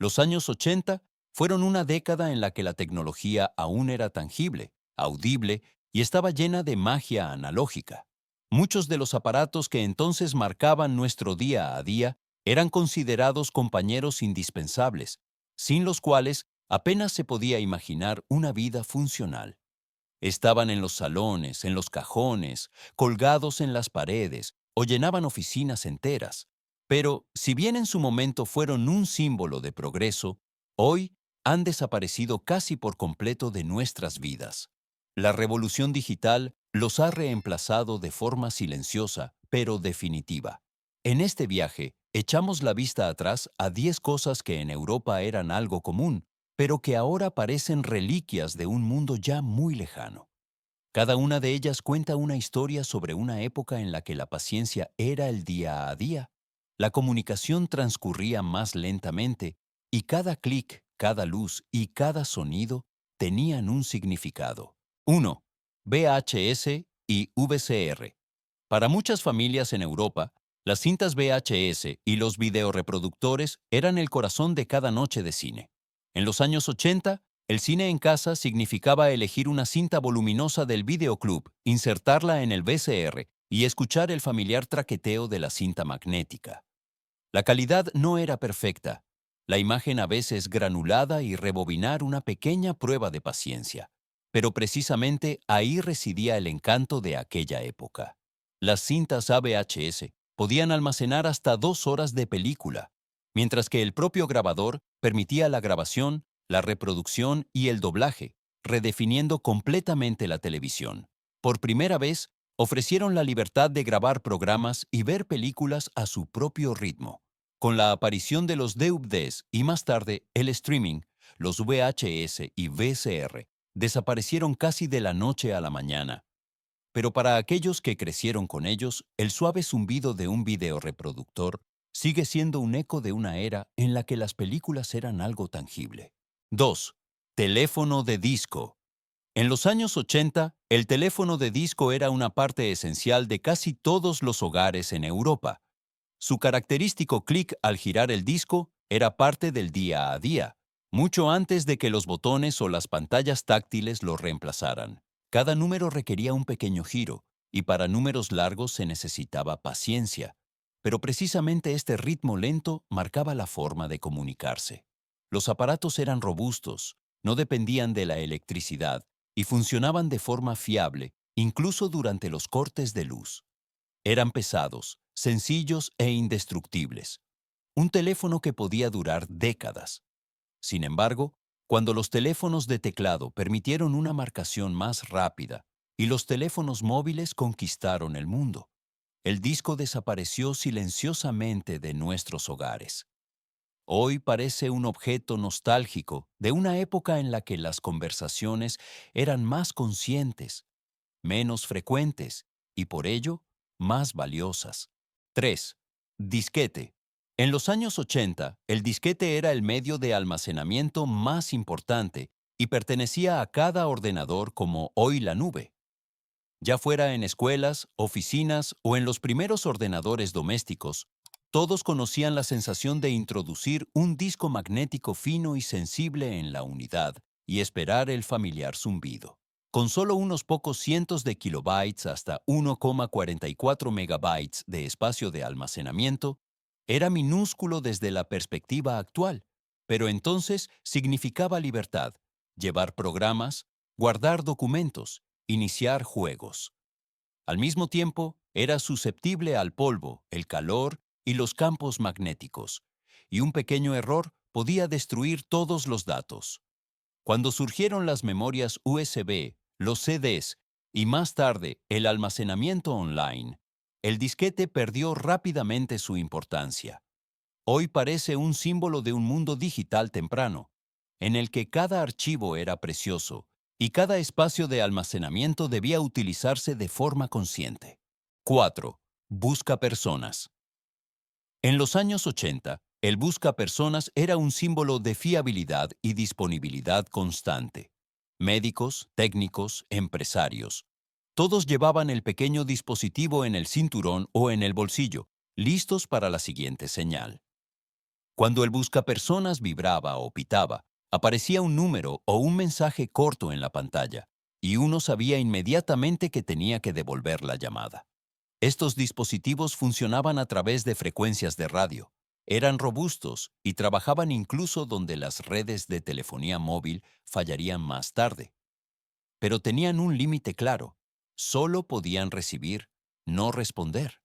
Los años 80 fueron una década en la que la tecnología aún era tangible, audible y estaba llena de magia analógica. Muchos de los aparatos que entonces marcaban nuestro día a día eran considerados compañeros indispensables, sin los cuales apenas se podía imaginar una vida funcional. Estaban en los salones, en los cajones, colgados en las paredes o llenaban oficinas enteras. Pero, si bien en su momento fueron un símbolo de progreso, hoy han desaparecido casi por completo de nuestras vidas. La revolución digital los ha reemplazado de forma silenciosa, pero definitiva. En este viaje, echamos la vista atrás a 10 cosas que en Europa eran algo común, pero que ahora parecen reliquias de un mundo ya muy lejano. Cada una de ellas cuenta una historia sobre una época en la que la paciencia era el día a día, la comunicación transcurría más lentamente y cada clic, cada luz y cada sonido tenían un significado. 1. VHS y VCR. Para muchas familias en Europa, las cintas VHS y los videoreproductores eran el corazón de cada noche de cine. En los años 80, el cine en casa significaba elegir una cinta voluminosa del videoclub, insertarla en el VCR y escuchar el familiar traqueteo de la cinta magnética. La calidad no era perfecta, la imagen a veces granulada y rebobinar una pequeña prueba de paciencia. Pero precisamente ahí residía el encanto de aquella época. Las cintas AVHS podían almacenar hasta 2 horas de película, mientras que el propio grabador permitía la grabación, la reproducción y el doblaje, redefiniendo completamente la televisión. Por primera vez, ofrecieron la libertad de grabar programas y ver películas a su propio ritmo. Con la aparición de los DVDs y más tarde el streaming, los VHS y VCR desaparecieron casi de la noche a la mañana. Pero para aquellos que crecieron con ellos, el suave zumbido de un videoreproductor sigue siendo un eco de una era en la que las películas eran algo tangible. 2. Teléfono de disco. En los años 80, el teléfono de disco era una parte esencial de casi todos los hogares en Europa. Su característico clic al girar el disco era parte del día a día, mucho antes de que los botones o las pantallas táctiles lo reemplazaran. Cada número requería un pequeño giro, y para números largos se necesitaba paciencia. Pero precisamente este ritmo lento marcaba la forma de comunicarse. Los aparatos eran robustos, no dependían de la electricidad y funcionaban de forma fiable, incluso durante los cortes de luz. Eran pesados, sencillos e indestructibles. Un teléfono que podía durar décadas. Sin embargo, cuando los teléfonos de teclado permitieron una marcación más rápida y los teléfonos móviles conquistaron el mundo, el disco desapareció silenciosamente de nuestros hogares. Hoy parece un objeto nostálgico de una época en la que las conversaciones eran más conscientes, menos frecuentes y por ello más valiosas. 3. Disquete. En los años 80, el disquete era el medio de almacenamiento más importante y pertenecía a cada ordenador como hoy la nube. Ya fuera en escuelas, oficinas o en los primeros ordenadores domésticos, todos conocían la sensación de introducir un disco magnético fino y sensible en la unidad y esperar el familiar zumbido. Con solo unos pocos cientos de kilobytes hasta 1,44 megabytes de espacio de almacenamiento, era minúsculo desde la perspectiva actual, pero entonces significaba libertad, llevar programas, guardar documentos, iniciar juegos. Al mismo tiempo, era susceptible al polvo, el calor y los campos magnéticos, y un pequeño error podía destruir todos los datos. Cuando surgieron las memorias USB, los CDs y más tarde el almacenamiento online, el disquete perdió rápidamente su importancia. Hoy parece un símbolo de un mundo digital temprano, en el que cada archivo era precioso y cada espacio de almacenamiento debía utilizarse de forma consciente. 4. Busca personas. En los años 80, el busca personas era un símbolo de fiabilidad y disponibilidad constante. Médicos, técnicos, empresarios. Todos llevaban el pequeño dispositivo en el cinturón o en el bolsillo, listos para la siguiente señal. Cuando el buscapersonas vibraba o pitaba, aparecía un número o un mensaje corto en la pantalla, y uno sabía inmediatamente que tenía que devolver la llamada. Estos dispositivos funcionaban a través de frecuencias de radio. Eran robustos y trabajaban incluso donde las redes de telefonía móvil fallarían más tarde. Pero tenían un límite claro. Solo podían recibir, no responder.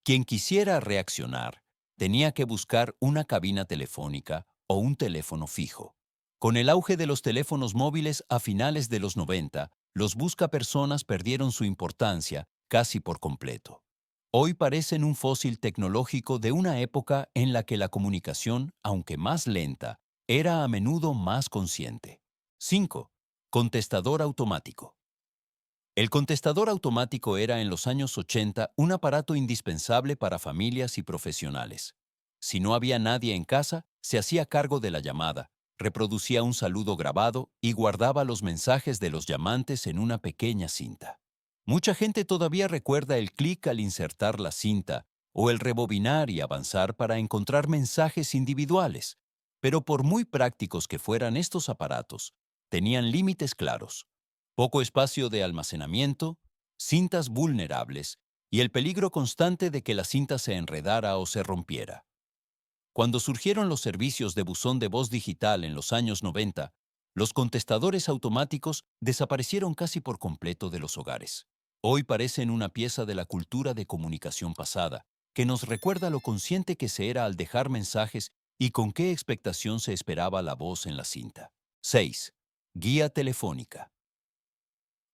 Quien quisiera reaccionar tenía que buscar una cabina telefónica o un teléfono fijo. Con el auge de los teléfonos móviles a finales de los 90, los buscapersonas perdieron su importancia casi por completo. Hoy parecen un fósil tecnológico de una época en la que la comunicación, aunque más lenta, era a menudo más consciente. 5. Contestador automático. El contestador automático era en los años 80 un aparato indispensable para familias y profesionales. Si no había nadie en casa, se hacía cargo de la llamada, reproducía un saludo grabado y guardaba los mensajes de los llamantes en una pequeña cinta. Mucha gente todavía recuerda el clic al insertar la cinta o el rebobinar y avanzar para encontrar mensajes individuales, pero por muy prácticos que fueran estos aparatos, tenían límites claros: poco espacio de almacenamiento, cintas vulnerables y el peligro constante de que la cinta se enredara o se rompiera. Cuando surgieron los servicios de buzón de voz digital en los años 90, los contestadores automáticos desaparecieron casi por completo de los hogares. Hoy parecen una pieza de la cultura de comunicación pasada, que nos recuerda lo consciente que se era al dejar mensajes y con qué expectación se esperaba la voz en la cinta. 6. Guía telefónica.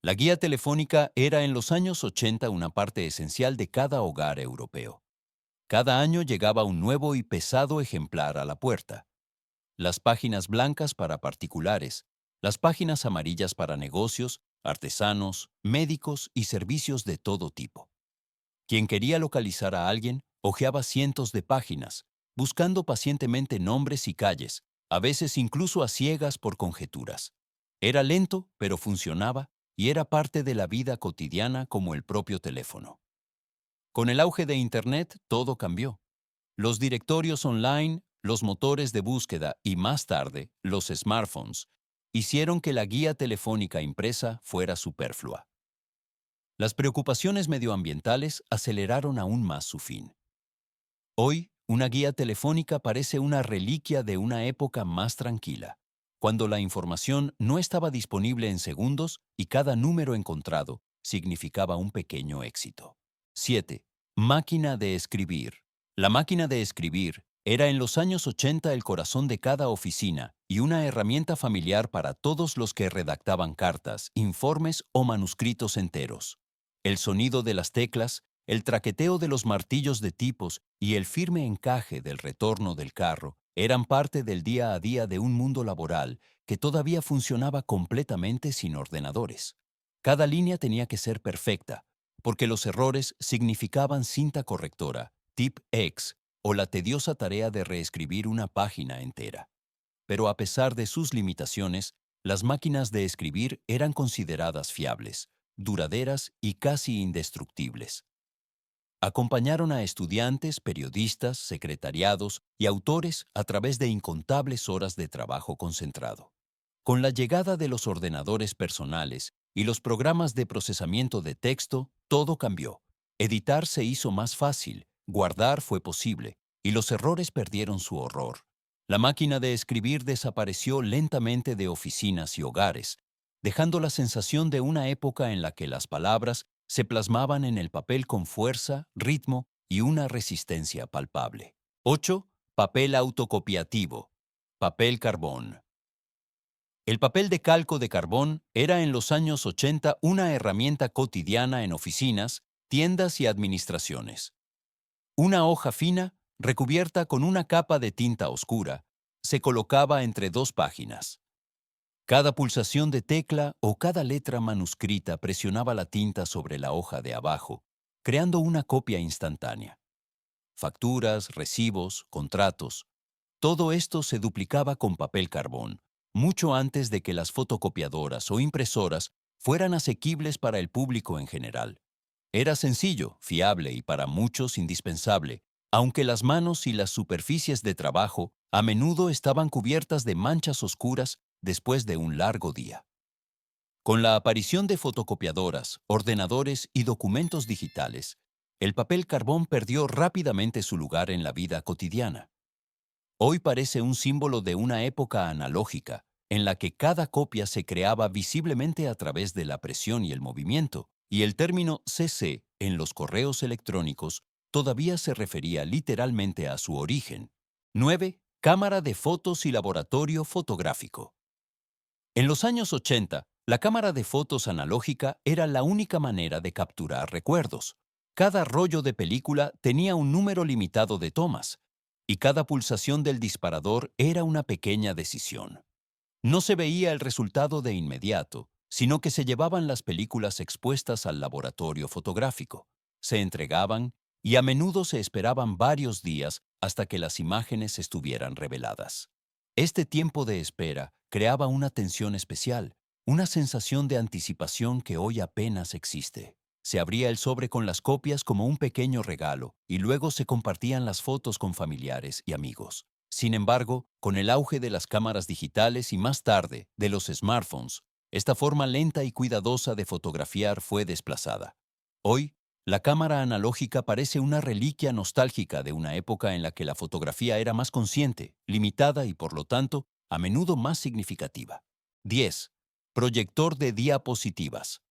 La guía telefónica era en los años 80 una parte esencial de cada hogar europeo. Cada año llegaba un nuevo y pesado ejemplar a la puerta. Las páginas blancas para particulares, las páginas amarillas para negocios, artesanos, médicos y servicios de todo tipo. Quien quería localizar a alguien hojeaba cientos de páginas, buscando pacientemente nombres y calles, a veces incluso a ciegas por conjeturas. Era lento, pero funcionaba, y era parte de la vida cotidiana como el propio teléfono. Con el auge de Internet, todo cambió. Los directorios online, los motores de búsqueda y más tarde, los smartphones, hicieron que la guía telefónica impresa fuera superflua. Las preocupaciones medioambientales aceleraron aún más su fin. Hoy, una guía telefónica parece una reliquia de una época más tranquila, cuando la información no estaba disponible en segundos y cada número encontrado significaba un pequeño éxito. 7. Máquina de escribir. La máquina de escribir era en los años 80 el corazón de cada oficina y una herramienta familiar para todos los que redactaban cartas, informes o manuscritos enteros. El sonido de las teclas, el traqueteo de los martillos de tipos y el firme encaje del retorno del carro eran parte del día a día de un mundo laboral que todavía funcionaba completamente sin ordenadores. Cada línea tenía que ser perfecta, porque los errores significaban cinta correctora, tip X o la tediosa tarea de reescribir una página entera. Pero a pesar de sus limitaciones, las máquinas de escribir eran consideradas fiables, duraderas y casi indestructibles. Acompañaron a estudiantes, periodistas, secretariados y autores a través de incontables horas de trabajo concentrado. Con la llegada de los ordenadores personales y los programas de procesamiento de texto, todo cambió. Editar se hizo más fácil, guardar fue posible, y los errores perdieron su horror. La máquina de escribir desapareció lentamente de oficinas y hogares, dejando la sensación de una época en la que las palabras se plasmaban en el papel con fuerza, ritmo y una resistencia palpable. 8. Papel autocopiativo. Papel carbón. El papel de calco de carbón era en los años 80 una herramienta cotidiana en oficinas, tiendas y administraciones. Una hoja fina, recubierta con una capa de tinta oscura, se colocaba entre dos páginas. Cada pulsación de tecla o cada letra manuscrita presionaba la tinta sobre la hoja de abajo, creando una copia instantánea. Facturas, recibos, contratos, todo esto se duplicaba con papel carbón, mucho antes de que las fotocopiadoras o impresoras fueran asequibles para el público en general. Era sencillo, fiable y para muchos indispensable, aunque las manos y las superficies de trabajo a menudo estaban cubiertas de manchas oscuras después de un largo día. Con la aparición de fotocopiadoras, ordenadores y documentos digitales, el papel carbón perdió rápidamente su lugar en la vida cotidiana. Hoy parece un símbolo de una época analógica, en la que cada copia se creaba visiblemente a través de la presión y el movimiento, y el término CC en los correos electrónicos todavía se refería literalmente a su origen. 9. Cámara de fotos y laboratorio fotográfico. En los años 80, la cámara de fotos analógica era la única manera de capturar recuerdos. Cada rollo de película tenía un número limitado de tomas, y cada pulsación del disparador era una pequeña decisión. No se veía el resultado de inmediato, sino que se llevaban las películas expuestas al laboratorio fotográfico. Se entregaban y a menudo se esperaban varios días hasta que las imágenes estuvieran reveladas. Este tiempo de espera creaba una tensión especial, una sensación de anticipación que hoy apenas existe. Se abría el sobre con las copias como un pequeño regalo y luego se compartían las fotos con familiares y amigos. Sin embargo, con el auge de las cámaras digitales y más tarde de los smartphones, esta forma lenta y cuidadosa de fotografiar fue desplazada. Hoy, la cámara analógica parece una reliquia nostálgica de una época en la que la fotografía era más consciente, limitada y, por lo tanto, a menudo más significativa. 10. Proyector de diapositivas.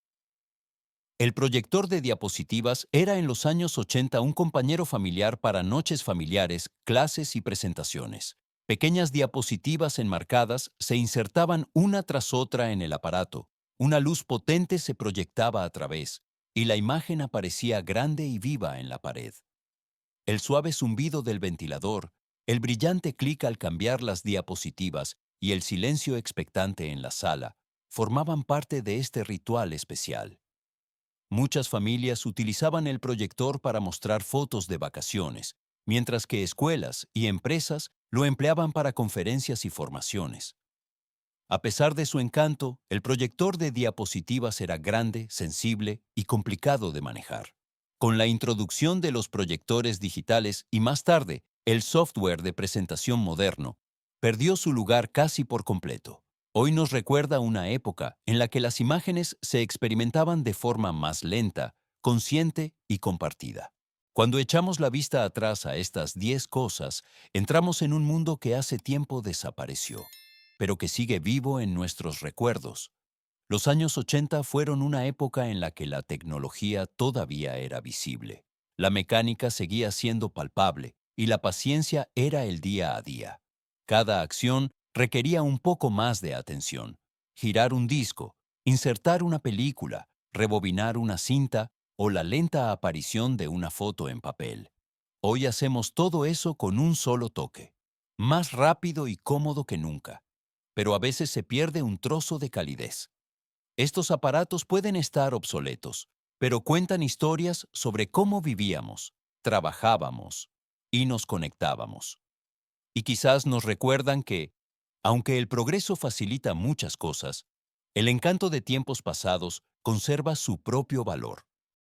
El proyector de diapositivas era en los años 80 un compañero familiar para noches familiares, clases y presentaciones. Pequeñas diapositivas enmarcadas se insertaban una tras otra en el aparato. Una luz potente se proyectaba a través, y la imagen aparecía grande y viva en la pared. El suave zumbido del ventilador, el brillante clic al cambiar las diapositivas y el silencio expectante en la sala formaban parte de este ritual especial. Muchas familias utilizaban el proyector para mostrar fotos de vacaciones, mientras que escuelas y empresas lo empleaban para conferencias y formaciones. A pesar de su encanto, el proyector de diapositivas era grande, sensible y complicado de manejar. Con la introducción de los proyectores digitales y más tarde el software de presentación moderno, perdió su lugar casi por completo. Hoy nos recuerda una época en la que las imágenes se experimentaban de forma más lenta, consciente y compartida. Cuando echamos la vista atrás a estas 10 cosas, entramos en un mundo que hace tiempo desapareció, pero que sigue vivo en nuestros recuerdos. Los años 80 fueron una época en la que la tecnología todavía era visible. La mecánica seguía siendo palpable y la paciencia era el día a día. Cada acción requería un poco más de atención. Girar un disco, insertar una película, rebobinar una cinta o la lenta aparición de una foto en papel. Hoy hacemos todo eso con un solo toque. Más rápido y cómodo que nunca. Pero a veces se pierde un trozo de calidez. Estos aparatos pueden estar obsoletos, pero cuentan historias sobre cómo vivíamos, trabajábamos y nos conectábamos. Y quizás nos recuerdan que, aunque el progreso facilita muchas cosas, el encanto de tiempos pasados conserva su propio valor.